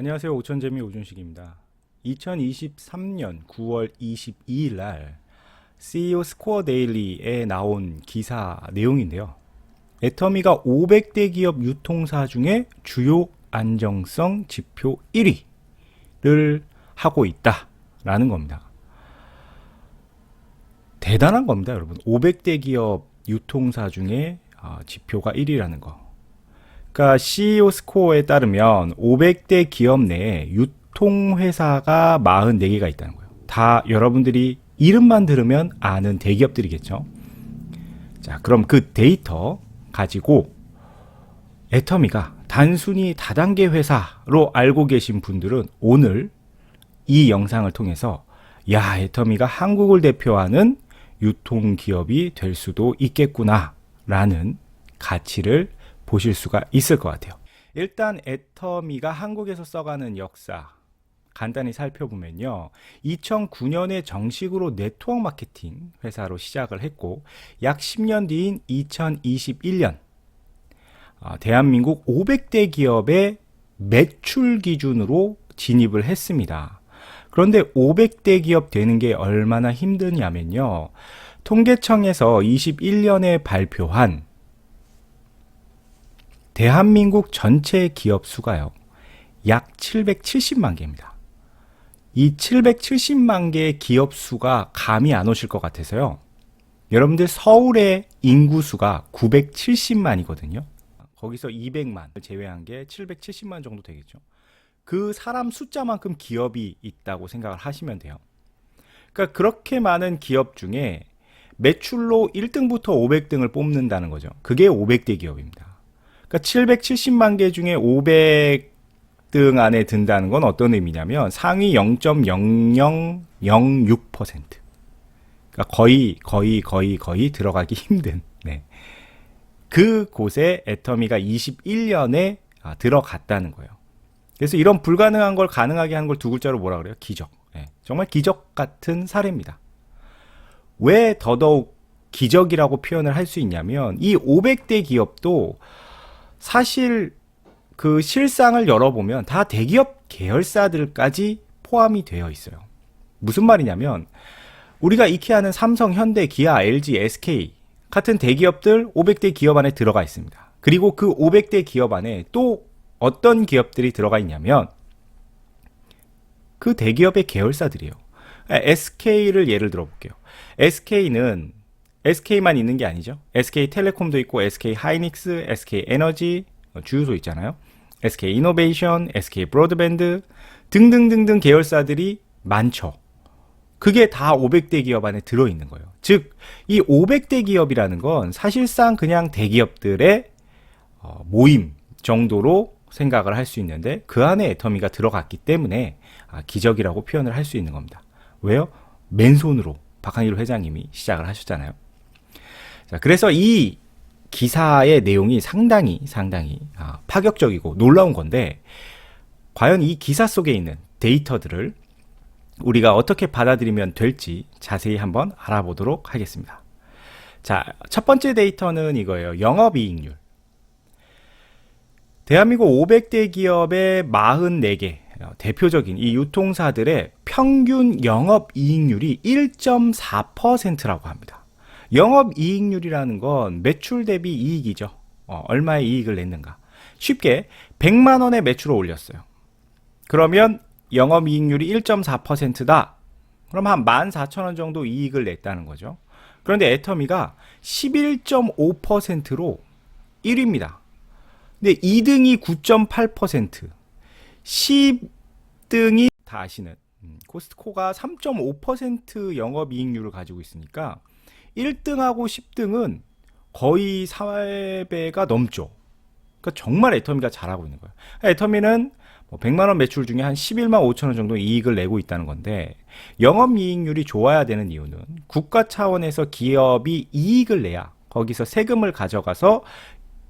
안녕하세요. 오천재미 오준식입니다. 2023년 9월 22일 날 CEO 스코어 데일리에 나온 기사 내용인데요. 애터미가 500대 기업 유통사 중에 주요 안정성 지표 1위를 하고 있다라는 겁니다. 대단한 겁니다, 여러분. 500대 기업 유통사 중에 지표가 1위라는 거. 그러니까 CEO 스코어에 따르면 500대 기업 내에 유통회사가 44개가 있다는 거예요. 다 여러분들이 이름만 들으면 아는 대기업들이겠죠. 자, 그럼 그 데이터 가지고 애터미가 단순히 다단계 회사로 알고 계신 분들은 오늘 이 영상을 통해서 야, 애터미가 한국을 대표하는 유통기업이 될 수도 있겠구나 라는 가치를 보실 수가 있을 것 같아요. 일단 애터미가 한국에서 써가는 역사 간단히 살펴보면요. 2009년에 정식으로 네트워크 마케팅 회사로 시작을 했고 약 10년 뒤인 2021년 대한민국 500대 기업의 매출 기준으로 진입을 했습니다. 그런데 500대 기업 되는 게 얼마나 힘드냐면요. 통계청에서 21년에 발표한 대한민국 전체 기업 수가요. 약 770만 개입니다. 이 770만 개의 기업 수가 감이 안 오실 것 같아서요. 여러분들 서울의 인구 수가 970만이거든요. 거기서 200만을 제외한 게 770만 정도 되겠죠. 그 사람 숫자만큼 기업이 있다고 생각을 하시면 돼요. 그러니까 그렇게 많은 기업 중에 매출로 1등부터 500등을 뽑는다는 거죠. 그게 500대 기업입니다. 그러니까 770만 개 중에 500등 안에 든다는 건 어떤 의미냐면 상위 0.0006%. 그러니까 거의 들어가기 힘든. 네. 그 곳에 애터미가 21년에 들어갔다는 거예요. 그래서 이런 불가능한 걸 가능하게 하는 걸 두 글자로 뭐라 그래요? 기적. 네. 정말 기적 같은 사례입니다. 왜 더더욱 기적이라고 표현을 할 수 있냐면 이 500대 기업도 사실 그 실상을 열어보면 다 대기업 계열사들까지 포함이 되어 있어요. 무슨 말이냐면 우리가 익히 아는 삼성, 현대, 기아, LG, SK 같은 대기업들 500대 기업 안에 들어가 있습니다. 그리고 그 500대 기업 안에 또 어떤 기업들이 들어가 있냐면 그 대기업의 계열사들이에요. SK를 예를 들어 볼게요. SK는 SK만 있는 게 아니죠. SK텔레콤도 있고 SK하이닉스, SK에너지 주유소 있잖아요. SK이노베이션, SK브로드밴드 등등등등 계열사들이 많죠. 그게 다 500대 기업 안에 들어있는 거예요. 즉, 이 500대 기업이라는 건 사실상 그냥 대기업들의 모임 정도로 생각을 할 수 있는데 그 안에 애터미가 들어갔기 때문에 기적이라고 표현을 할 수 있는 겁니다. 왜요? 맨손으로 박한일 회장님이 시작을 하셨잖아요. 자, 그래서 이 기사의 내용이 상당히 파격적이고 놀라운 건데 과연 이 기사 속에 있는 데이터들을 우리가 어떻게 받아들이면 될지 자세히 한번 알아보도록 하겠습니다. 자, 첫 번째 데이터는 이거예요. 영업이익률. 대한민국 500대 기업의 44개 대표적인 이 유통사들의 평균 영업이익률이 1.4%라고 합니다. 영업이익률이라는 건 매출 대비 이익이죠. 얼마의 이익을 냈는가. 쉽게 100만 원의 매출을 올렸어요. 그러면 영업이익률이 1.4%다. 그럼 한 14,000원 정도 이익을 냈다는 거죠. 그런데 애터미가 11.5%로 1위입니다. 근데 2등이 9.8%, 10등이 다 아시는 코스트코가 3.5% 영업이익률을 가지고 있으니까 1등하고 10등은 거의 4배가 넘죠. 그러니까 정말 애터미가 잘하고 있는 거예요. 애터미는 100만원 매출 중에 한 11만 5천원 정도 이익을 내고 있다는 건데 영업이익률이 좋아야 되는 이유는 국가 차원에서 기업이 이익을 내야 거기서 세금을 가져가서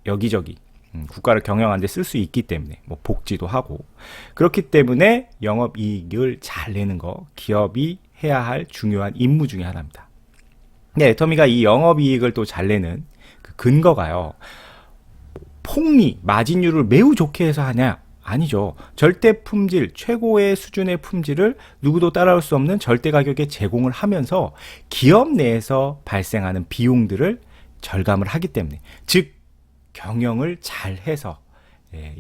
여기저기 국가를 경영하는 데 쓸 수 있기 때문에 복지도 하고 그렇기 때문에 영업이익을 잘 내는 거 기업이 해야 할 중요한 임무 중에 하나입니다. 근데 애터미가 이 영업이익을 또 잘 내는 그 근거가요. 폭리, 마진율을 매우 좋게 해서 아니죠. 절대 품질, 최고의 수준의 품질을 누구도 따라올 수 없는 절대 가격에 제공을 하면서 기업 내에서 발생하는 비용들을 절감을 하기 때문에, 즉 경영을 잘 해서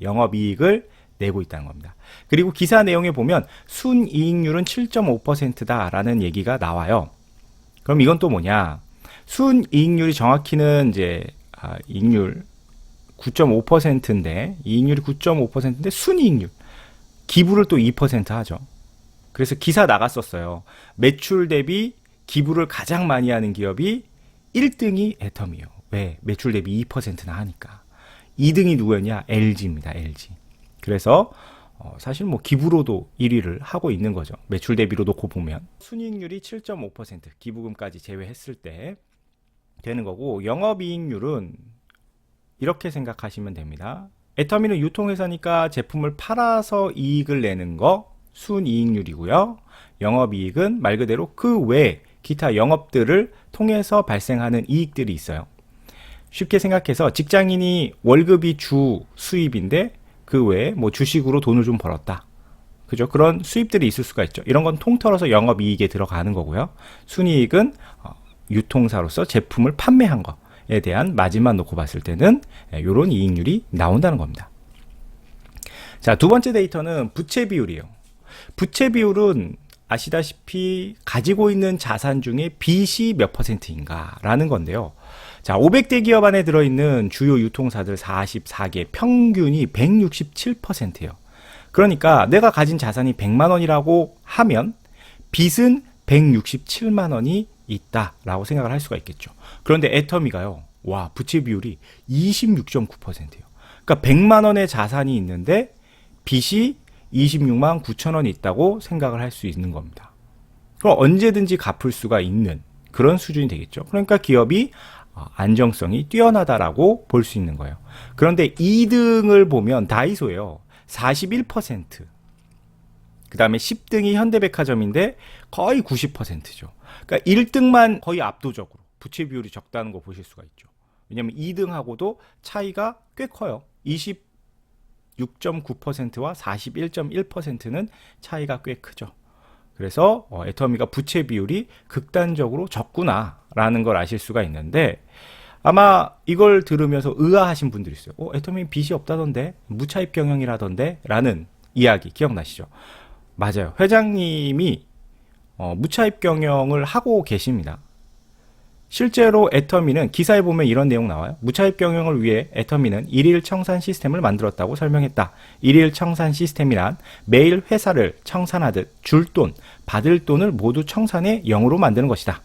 영업이익을 내고 있다는 겁니다. 그리고 기사 내용에 보면 순이익률은 7.5%다라는 얘기가 나와요. 그럼 이건 또 뭐냐? 순이익률이 정확히는 이제 이익률 9.5%인데 이익률이 9.5%인데 순이익률 기부를 또 2% 하죠. 그래서 기사 나갔었어요. 매출 대비 기부를 가장 많이 하는 기업이 1등이 애텀이에요. 왜? 매출 대비 2%나 하니까. 2등이 누구였냐? LG입니다. LG. 그래서 사실 뭐 기부로도 1위를 하고 있는 거죠. 매출 대비로 놓고 보면 순이익률이 7.5% 기부금까지 제외했을 때 되는 거고, 영업이익률은 이렇게 생각하시면 됩니다. 애터미는 유통회사니까 제품을 팔아서 이익을 내는 거 순이익률이고요. 영업이익은 말 그대로 그 외 기타 영업들을 통해서 발생하는 이익들이 있어요. 쉽게 생각해서 직장인이 월급이 주 수입인데 그 외에 뭐 주식으로 돈을 좀 벌었다. 그죠? 그런 수입들이 있을 수가 있죠. 이런 건 통틀어서 영업이익에 들어가는 거고요. 순이익은 유통사로서 제품을 판매한 거에 대한 마진만 놓고 봤을 때는 이런 이익률이 나온다는 겁니다. 자, 두 번째 데이터는 부채 비율이에요. 부채 비율은 아시다시피 가지고 있는 자산 중에 빚이 몇 %인가 라는 건데요. 자, 500대 기업 안에 들어있는 주요 유통사들 44개 평균이 167%예요. 그러니까 내가 가진 자산이 100만 원이라고 하면 빚은 167만 원이 있다라고 생각을 할 수가 있겠죠. 그런데 애터미가요, 와, 부채 비율이 26.9%예요. 그러니까 100만 원의 자산이 있는데 빚이 26만 9천 원이 있다고 생각을 할 수 있는 겁니다. 그럼 언제든지 갚을 수가 있는 그런 수준이 되겠죠. 그러니까 기업이 안정성이 뛰어나다라고 볼 수 있는 거예요. 그런데 2등을 보면 다이소예요. 41%. 그 다음에 10등이 현대백화점인데 거의 90%죠. 그러니까 1등만 거의 압도적으로 부채 비율이 적다는 거 보실 수가 있죠. 왜냐하면 2등하고도 차이가 꽤 커요. 26.9%와 41.1%는 차이가 꽤 크죠. 그래서 애터미가 부채 비율이 극단적으로 적구나라는 걸 아실 수가 있는데, 아마 이걸 들으면서 의아하신 분들이 있어요. 애터미 빚이 없다던데, 무차입 경영이라던데 라는 이야기 기억나시죠? 맞아요. 회장님이 무차입 경영을 하고 계십니다. 실제로 애터미는 기사에 보면 이런 내용 나와요. 무차입 경영을 위해 애터미는 일일 청산 시스템을 만들었다고 설명했다. 일일 청산 시스템이란 매일 회사를 청산하듯 줄 돈, 받을 돈을 모두 청산해 0으로 만드는 것이다.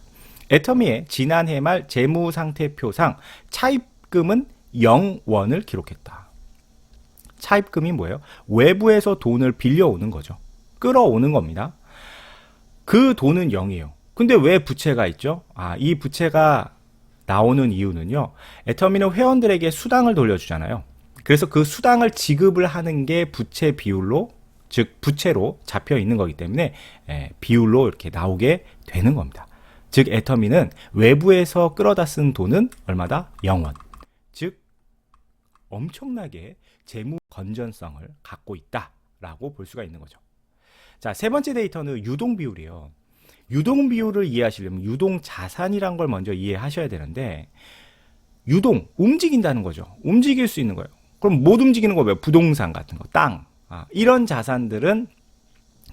애터미의 지난해 말 재무상태표상 차입금은 0원을 기록했다. 차입금이 뭐예요? 외부에서 돈을 빌려오는 거죠. 끌어오는 겁니다. 그 돈은 0이에요. 근데 왜 부채가 있죠? 이 부채가 나오는 이유는요, 애터미는 회원들에게 수당을 돌려주잖아요. 그래서 그 수당을 지급을 하는 게 부채 비율로, 즉 부채로 잡혀 있는 거기 때문에 비율로 이렇게 나오게 되는 겁니다. 즉 애터미는 외부에서 끌어다 쓴 돈은 얼마다? 0원. 즉 엄청나게 재무 건전성을 갖고 있다라고 볼 수가 있는 거죠. 자, 세 번째 데이터는 유동 비율이에요. 유동 비율을 이해하시려면 유동 자산이란 걸 먼저 이해하셔야 되는데, 유동, 움직인다는 거죠. 움직일 수 있는 거예요. 그럼 못 움직이는 거 왜? 부동산 같은 거, 땅. 이런 자산들은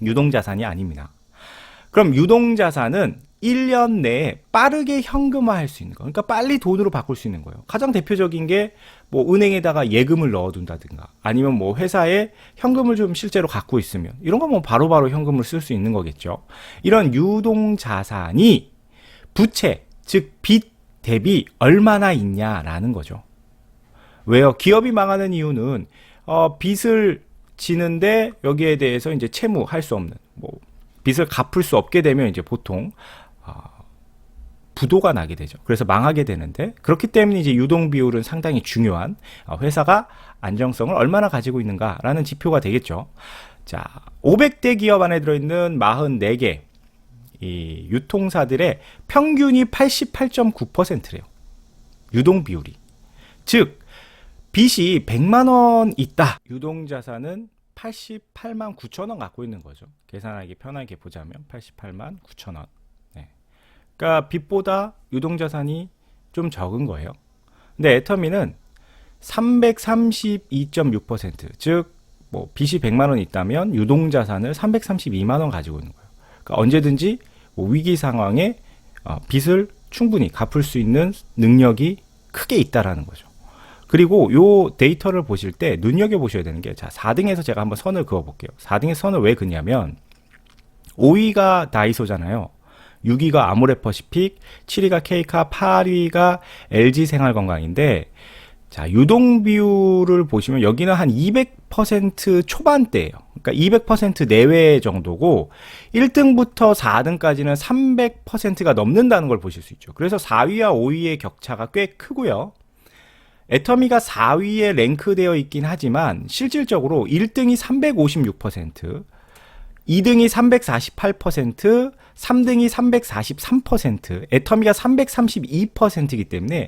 유동 자산이 아닙니다. 그럼 유동 자산은 1년 내에 빠르게 현금화할 수 있는 거. 그러니까 빨리 돈으로 바꿀 수 있는 거예요. 가장 대표적인 게 뭐 은행에다가 예금을 넣어둔다든가, 아니면 뭐 회사에 현금을 좀 실제로 갖고 있으면 이런 거 뭐 바로바로 현금을 쓸 수 있는 거겠죠. 이런 유동 자산이 부채, 즉 빚 대비 얼마나 있냐라는 거죠. 왜요? 기업이 망하는 이유는 빚을 지는데 여기에 대해서 이제 채무할 수 없는, 뭐 빚을 갚을 수 없게 되면 이제 보통 부도가 나게 되죠. 그래서 망하게 되는데, 그렇기 때문에 이제 유동 비율은 상당히 중요한, 회사가 안정성을 얼마나 가지고 있는가라는 지표가 되겠죠. 자, 500대 기업 안에 들어있는 44개 이 유통사들의 평균이 88.9%래요. 유동 비율이. 즉 빚이 100만 원 있다. 유동 자산은 88만 9천 원 갖고 있는 거죠. 계산하기 편하게 보자면 88만 9천 원. 네. 그러니까 빚보다 유동자산이 좀 적은 거예요. 근데 애터미는 332.6%, 즉 뭐 빚이 100만 원 있다면 유동자산을 332만 원 가지고 있는 거예요. 그러니까 언제든지 뭐 위기 상황에 빚을 충분히 갚을 수 있는 능력이 크게 있다라는 거죠. 그리고 요 데이터를 보실 때 눈여겨보셔야 되는 게, 자, 4등에서 제가 한번 선을 그어볼게요. 4등에 선을 왜 그냐면, 5위가 다이소잖아요. 6위가 아모레퍼시픽, 7위가 K카, 8위가 LG생활건강인데, 자, 유동 비율을 보시면 여기는 한 200% 초반대예요. 그러니까 200% 내외 정도고 1등부터 4등까지는 300%가 넘는다는 걸 보실 수 있죠. 그래서 4위와 5위의 격차가 꽤 크고요. 애터미가 4위에 랭크되어 있긴 하지만 실질적으로 1등이 356%, 2등이 348%, 3등이 343%, 애터미가 332%이기 때문에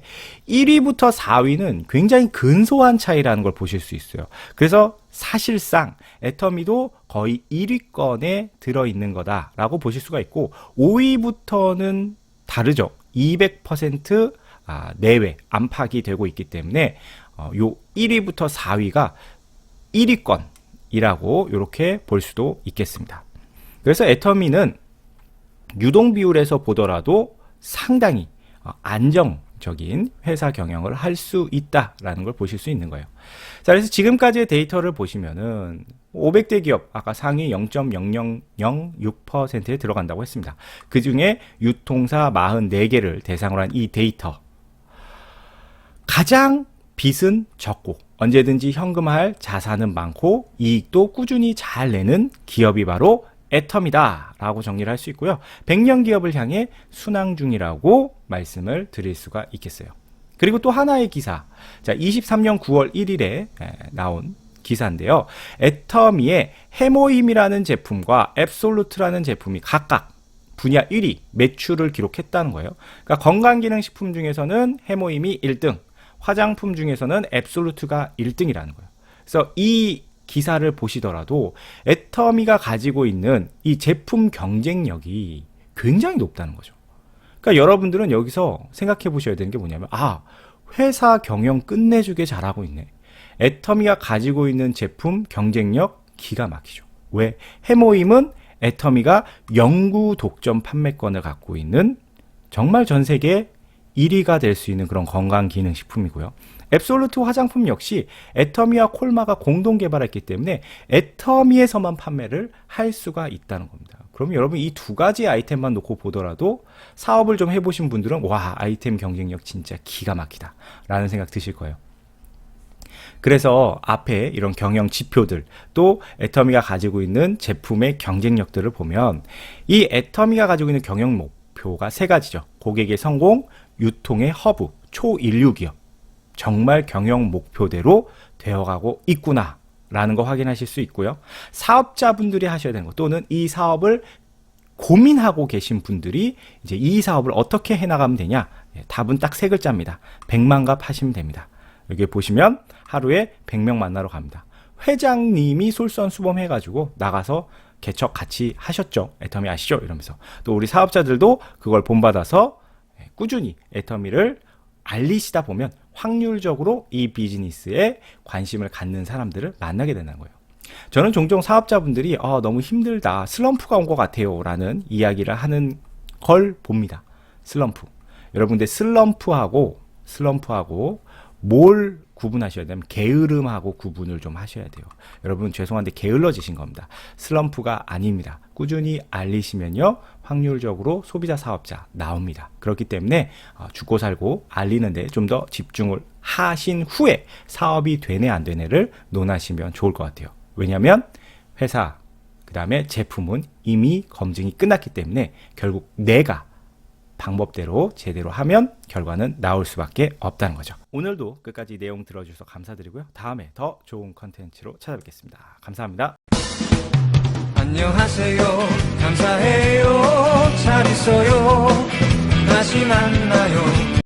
1위부터 4위는 굉장히 근소한 차이라는 걸 보실 수 있어요. 그래서 사실상 애터미도 거의 1위권에 들어있는 거다라고 보실 수가 있고, 5위부터는 다르죠. 200% 내외 안팎이 되고 있기 때문에 요 1위부터 4위가 1위권이라고 이렇게 볼 수도 있겠습니다. 그래서 애터미는 유동 비율에서 보더라도 상당히 안정적인 회사 경영을 할 수 있다라는 걸 보실 수 있는 거예요. 자, 그래서 지금까지의 데이터를 보시면은 500대 기업, 아까 상위 0.0006%에 들어간다고 했습니다. 그 중에 유통사 44개를 대상으로 한 이 데이터, 가장 빚은 적고 언제든지 현금화할 자산은 많고 이익도 꾸준히 잘 내는 기업이 바로 애터미다 라고 정리를 할 수 있고요. 100년 기업을 향해 순항 중이라고 말씀을 드릴 수가 있겠어요. 그리고 또 하나의 기사, 자, 23년 9월 1일에 나온 기사인데요. 애터미의 해모임이라는 제품과 앱솔루트라는 제품이 각각 분야 1위 매출을 기록했다는 거예요. 그러니까 건강기능식품 중에서는 해모임이 1등, 화장품 중에서는 앱솔루트가 1등이라는 거예요. 그래서 이 기사를 보시더라도 애터미가 가지고 있는 이 제품 경쟁력이 굉장히 높다는 거죠. 그러니까 여러분들은 여기서 생각해 보셔야 되는 게 뭐냐면, 회사 경영 끝내주게 잘하고 있네. 애터미가 가지고 있는 제품 경쟁력 기가 막히죠. 왜? 해모임은 애터미가 영구 독점 판매권을 갖고 있는 정말 전 세계 1위가 될 수 있는 그런 건강기능식품이고요. 앱솔루트 화장품 역시 애터미와 콜마가 공동 개발했기 때문에 애터미에서만 판매를 할 수가 있다는 겁니다. 그럼 여러분 이 두 가지 아이템만 놓고 보더라도 사업을 좀 해보신 분들은 와, 아이템 경쟁력 진짜 기가 막히다 라는 생각 드실 거예요. 그래서 앞에 이런 경영 지표들, 또 애터미가 가지고 있는 제품의 경쟁력들을 보면 이 애터미가 가지고 있는 경영 목표가 세 가지죠. 고객의 성공, 유통의 허브, 초인류 기업. 정말 경영 목표대로 되어가고 있구나 라는 거 확인하실 수 있고요. 사업자분들이 하셔야 되는 것, 또는 이 사업을 고민하고 계신 분들이 이제 이 사업을 어떻게 해나가면 되냐, 답은 딱 세 글자입니다. 100만갑 하시면 됩니다. 여기 보시면 하루에 100명 만나러 갑니다. 회장님이 솔선수범 해가지고 나가서 개척 같이 하셨죠. 애터미 아시죠? 이러면서 또 우리 사업자들도 그걸 본받아서 꾸준히 애터미를 알리시다 보면 확률적으로 이 비즈니스에 관심을 갖는 사람들을 만나게 되는 거예요. 저는 종종 사업자분들이 너무 힘들다, 슬럼프가 온 것 같아요 라는 이야기를 하는 걸 봅니다. 슬럼프. 여러분들 슬럼프하고 뭘 구분하셔야 되면 게으름하고 구분을 좀 하셔야 돼요. 여러분 죄송한데 게을러지신 겁니다. 슬럼프가 아닙니다. 꾸준히 알리시면요 확률적으로 소비자 사업자 나옵니다. 그렇기 때문에 죽고 살고 알리는데 좀 더 집중을 하신 후에 사업이 되네 안 되네를 논하시면 좋을 것 같아요. 왜냐하면 회사 그 다음에 제품은 이미 검증이 끝났기 때문에 결국 내가 방법대로 제대로 하면 결과는 나올 수밖에 없다는 거죠. 오늘도 끝까지 내용 들어주셔서 감사드리고요. 다음에 더 좋은 컨텐츠로 찾아뵙겠습니다. 감사합니다. 안녕하세요. 감사해요. 잘 있어요. 다시 만나요.